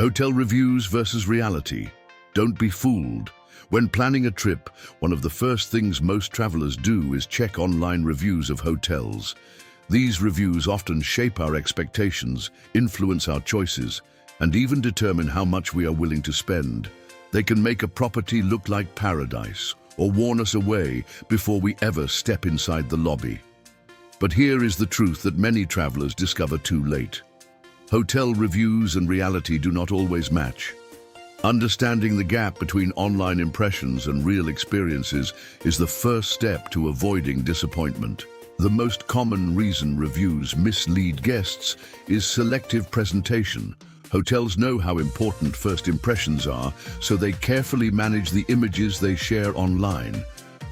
Hotel reviews versus reality. Don't be fooled. When planning a trip, one of the first things most travelers do is check online reviews of hotels. These reviews often shape our expectations, influence our choices, and even determine how much we are willing to spend. They can make a property look like paradise or warn us away before we ever step inside the lobby. But here is the truth that many travelers discover too late. Hotel reviews and reality do not always match. Understanding the gap between online impressions and real experiences is the first step to avoiding disappointment. The most common reason reviews mislead guests is selective presentation. Hotels know how important first impressions are, so they carefully manage the images they share online.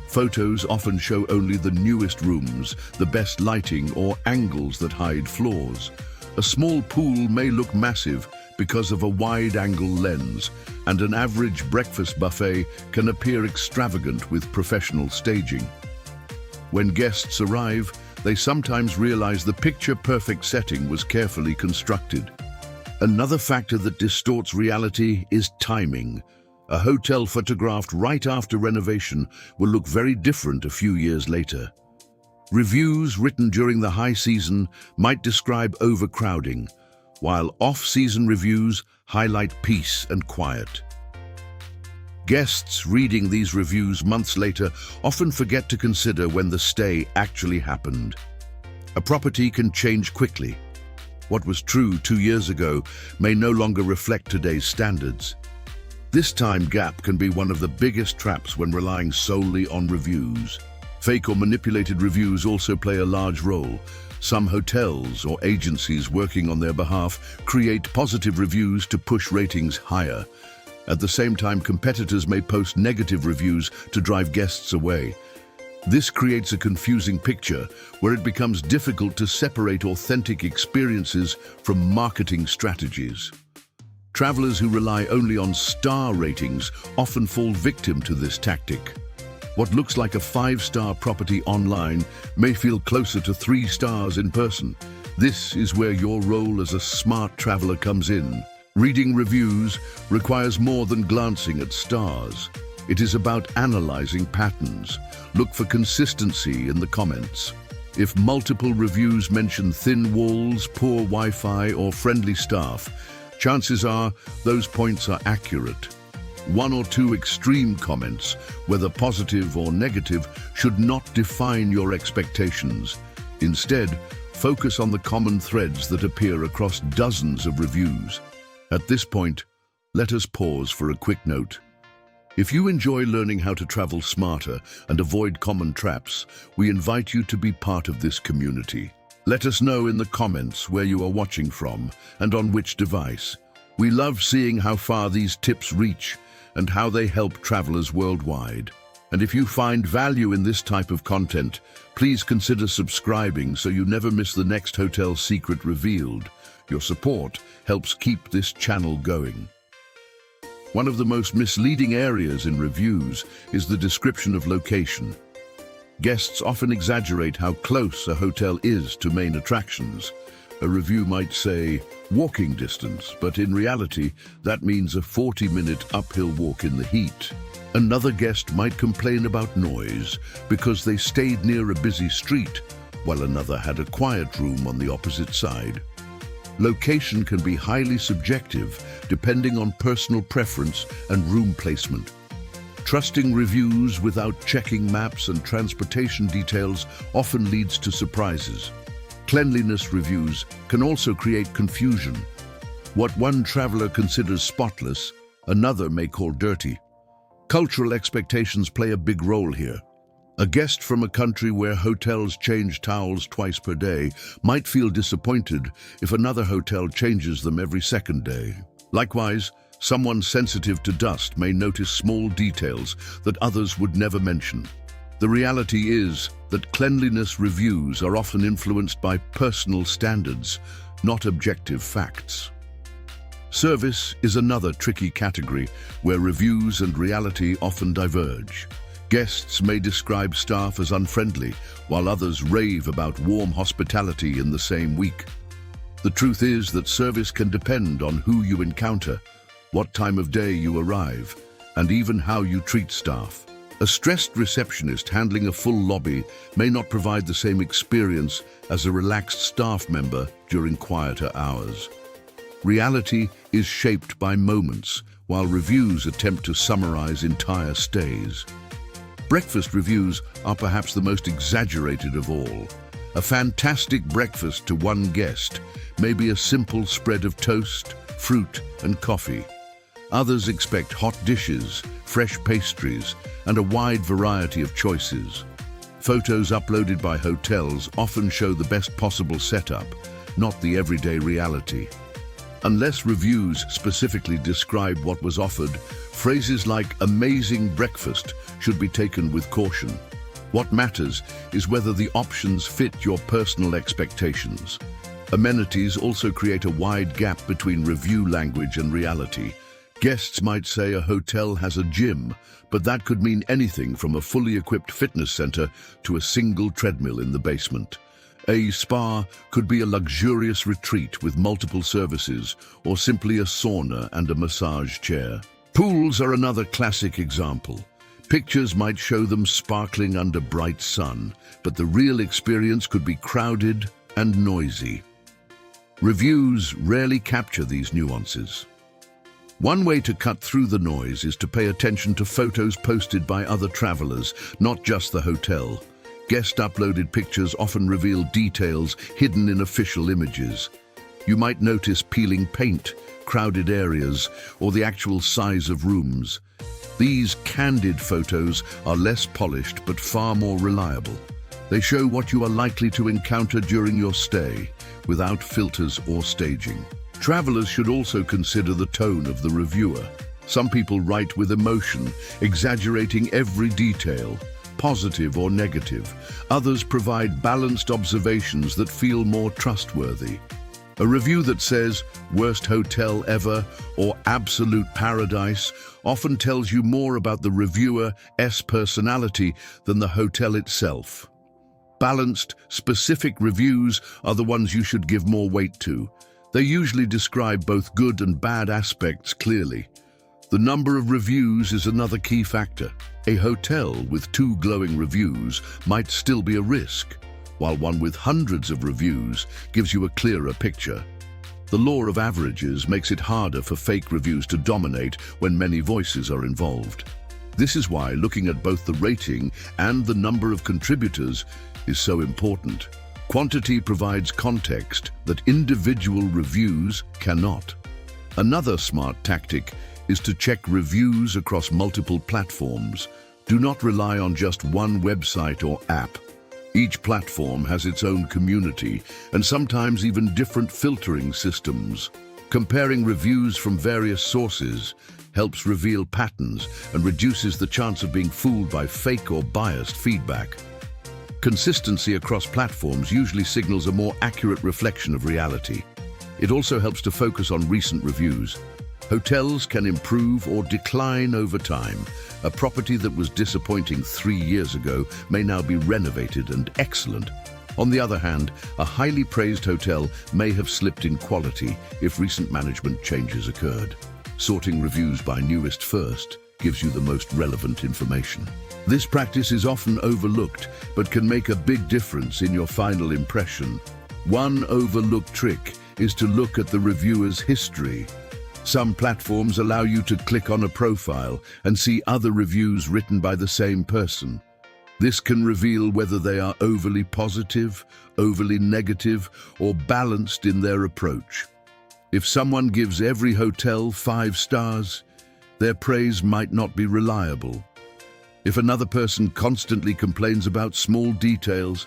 Photos often show only the newest rooms, the best lighting, or angles that hide flaws. A small pool may look massive because of a wide-angle lens, and an average breakfast buffet can appear extravagant with professional staging. When guests arrive, they sometimes realize the picture-perfect setting was carefully constructed. Another factor that distorts reality is timing. A hotel photographed right after renovation will look very different a few years later. Reviews written during the high season might describe overcrowding, while off-season reviews highlight peace and quiet. Guests reading these reviews months later often forget to consider when the stay actually happened. A property can change quickly. What was true 2 years ago may no longer reflect today's standards. This time gap can be one of the biggest traps when relying solely on reviews. Fake or manipulated reviews also play a large role. Some hotels or agencies working on their behalf create positive reviews to push ratings higher. At the same time, competitors may post negative reviews to drive guests away. This creates a confusing picture where it becomes difficult to separate authentic experiences from marketing strategies. Travelers who rely only on star ratings often fall victim to this tactic. What looks like a 5-star property online may feel closer to 3 stars in person. This is where your role as a smart traveler comes in. Reading reviews requires more than glancing at stars. It is about analyzing patterns. Look for consistency in the comments. If multiple reviews mention thin walls, poor Wi-Fi, or friendly staff, chances are those points are accurate. 1 or 2 extreme comments, whether positive or negative, should not define your expectations. Instead, focus on the common threads that appear across dozens of reviews. At this point, let us pause for a quick note. If you enjoy learning how to travel smarter and avoid common traps, we invite you to be part of this community. Let us know in the comments where you are watching from and on which device. We love seeing how far these tips reach and how they help travelers worldwide. And if you find value in this type of content, please consider subscribing so you never miss the next hotel secret revealed. Your support helps keep this channel going. One of the most misleading areas in reviews is the description of location. Guests often exaggerate how close a hotel is to main attractions. A review might say, walking distance, but in reality, that means a 40-minute uphill walk in the heat. Another guest might complain about noise because they stayed near a busy street, while another had a quiet room on the opposite side. Location can be highly subjective, depending on personal preference and room placement. Trusting reviews without checking maps and transportation details often leads to surprises. Cleanliness reviews can also create confusion. What one traveler considers spotless, another may call dirty. Cultural expectations play a big role here. A guest from a country where hotels change towels twice per day might feel disappointed if another hotel changes them every second day. Likewise, someone sensitive to dust may notice small details that others would never mention. The reality is that cleanliness reviews are often influenced by personal standards, not objective facts. Service is another tricky category where reviews and reality often diverge. Guests may describe staff as unfriendly, while others rave about warm hospitality in the same week. The truth is that service can depend on who you encounter, what time of day you arrive, and even how you treat staff. A stressed receptionist handling a full lobby may not provide the same experience as a relaxed staff member during quieter hours. Reality is shaped by moments, while reviews attempt to summarize entire stays. Breakfast reviews are perhaps the most exaggerated of all. A fantastic breakfast to one guest may be a simple spread of toast, fruit, and coffee. Others expect hot dishes, fresh pastries, and a wide variety of choices. Photos uploaded by hotels often show the best possible setup, not the everyday reality. Unless reviews specifically describe what was offered, phrases like "amazing breakfast" should be taken with caution. What matters is whether the options fit your personal expectations. Amenities also create a wide gap between review language and reality. Guests might say a hotel has a gym, but that could mean anything from a fully equipped fitness center to a single treadmill in the basement. A spa could be a luxurious retreat with multiple services, or simply a sauna and a massage chair. Pools are another classic example. Pictures might show them sparkling under bright sun, but the real experience could be crowded and noisy. Reviews rarely capture these nuances. One way to cut through the noise is to pay attention to photos posted by other travelers, not just the hotel. Guest-uploaded pictures often reveal details hidden in official images. You might notice peeling paint, crowded areas, or the actual size of rooms. These candid photos are less polished but far more reliable. They show what you are likely to encounter during your stay, without filters or staging. Travelers should also consider the tone of the reviewer. Some people write with emotion, exaggerating every detail, positive or negative. Others provide balanced observations that feel more trustworthy. A review that says, "worst hotel ever" or "absolute paradise" often tells you more about the reviewer's personality than the hotel itself. Balanced, specific reviews are the ones you should give more weight to. They usually describe both good and bad aspects clearly. The number of reviews is another key factor. A hotel with 2 glowing reviews might still be a risk, while one with hundreds of reviews gives you a clearer picture. The law of averages makes it harder for fake reviews to dominate when many voices are involved. This is why looking at both the rating and the number of contributors is so important. Quantity provides context that individual reviews cannot. Another smart tactic is to check reviews across multiple platforms. Do not rely on just one website or app. Each platform has its own community and sometimes even different filtering systems. Comparing reviews from various sources helps reveal patterns and reduces the chance of being fooled by fake or biased feedback. Consistency across platforms usually signals a more accurate reflection of reality. It also helps to focus on recent reviews. Hotels can improve or decline over time. A property that was disappointing 3 years ago may now be renovated and excellent. On the other hand, a highly praised hotel may have slipped in quality if recent management changes occurred. Sorting reviews by newest first gives you the most relevant information. This practice is often overlooked, but can make a big difference in your final impression. One overlooked trick is to look at the reviewer's history. Some platforms allow you to click on a profile and see other reviews written by the same person. This can reveal whether they are overly positive, overly negative, or balanced in their approach. If someone gives every hotel 5 stars, their praise might not be reliable. If another person constantly complains about small details,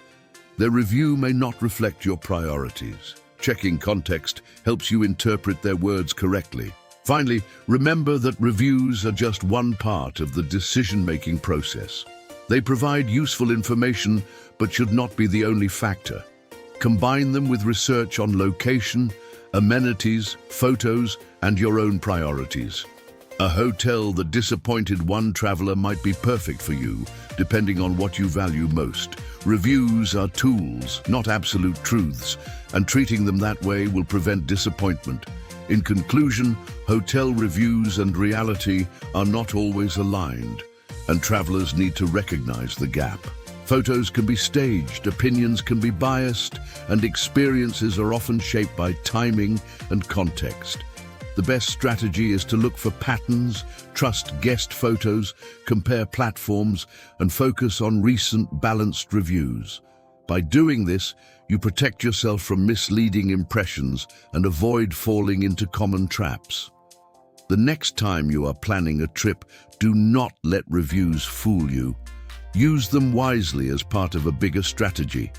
their review may not reflect your priorities. Checking context helps you interpret their words correctly. Finally, remember that reviews are just one part of the decision-making process. They provide useful information, but should not be the only factor. Combine them with research on location, amenities, photos, and your own priorities. A hotel that disappointed one traveler might be perfect for you, depending on what you value most. Reviews are tools, not absolute truths, and treating them that way will prevent disappointment. In conclusion, hotel reviews and reality are not always aligned, and travelers need to recognize the gap. Photos can be staged, opinions can be biased, and experiences are often shaped by timing and context. The best strategy is to look for patterns, trust guest photos, compare platforms, and focus on recent balanced reviews. By doing this, you protect yourself from misleading impressions and avoid falling into common traps. The next time you are planning a trip, do not let reviews fool you. Use them wisely as part of a bigger strategy.